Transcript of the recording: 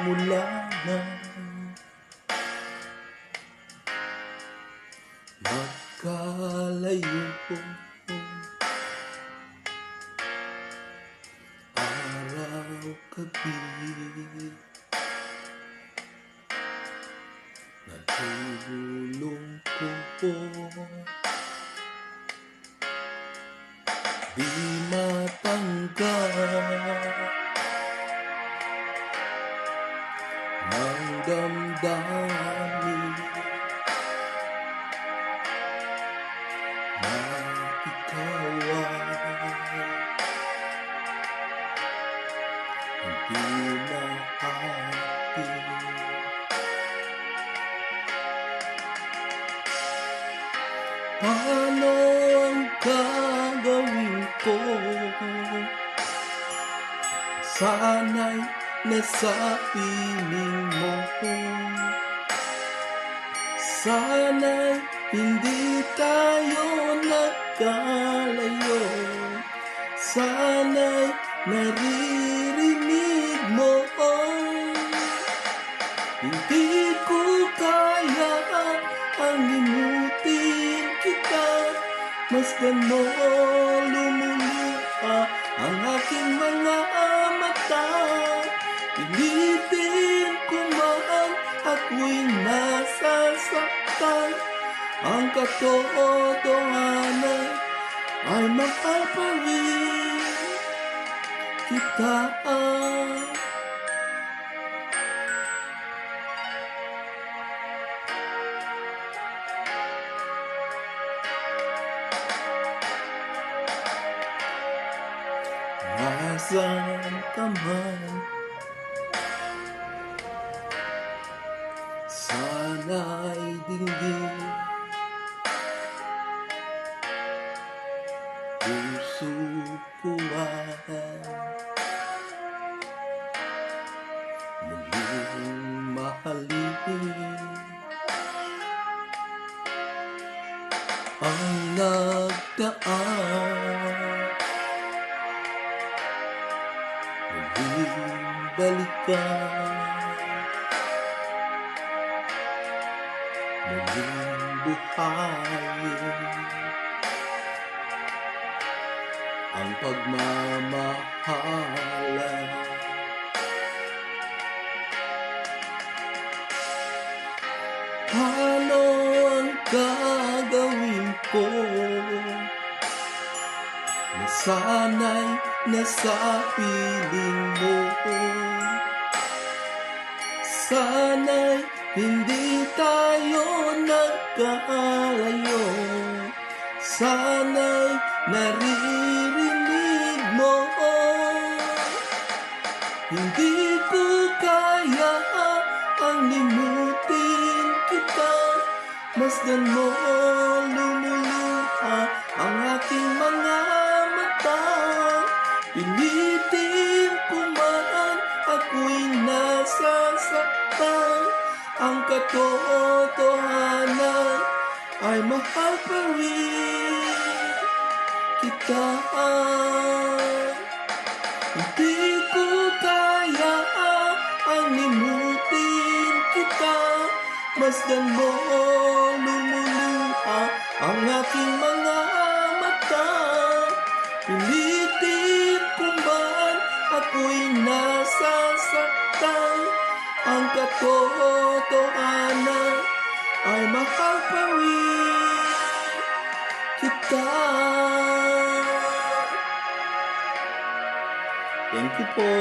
mula na magkalayo, araw-gabi natulong ko, di matanggap ng damdamin na ikaw ay hindi na akin. Paano ang gagawin ko? Sana'y nasa piling mo, sana'y hindi tayo nagkalayo, sana'y naririnig mo. Hindi ko kaya ang limutin kita, masdan mo lumuluha ang aking mga mata. Pilitin ko man ako'y nasasaktan, ang katotohanan ay mahal pa rin kita. Nasaan ka man, sana'y dinggin puso ko ay muling mahalin. Ang nagdaan muling balikan, muling buhayin ang pagmamahalan. Paano ang gagawin ko na sana'y nasa piling mo, sana'y hindi tayo nagkalayo, sana'y naririnig mo. Hindi ko kaya ang limutin kita, masdan mo lumuluha ang aking mga mata. Pilitin ko man ako'y nasasaktan, ang katotohanan ay mahal pa rin kita. Hindi ko kaya ang limutin kita, masdan mo lumuluha ang aking mga mata. Pilitin ko man ako'y nasasaktan, ang katotohanan ay mahal pa rin kita. Thank you po.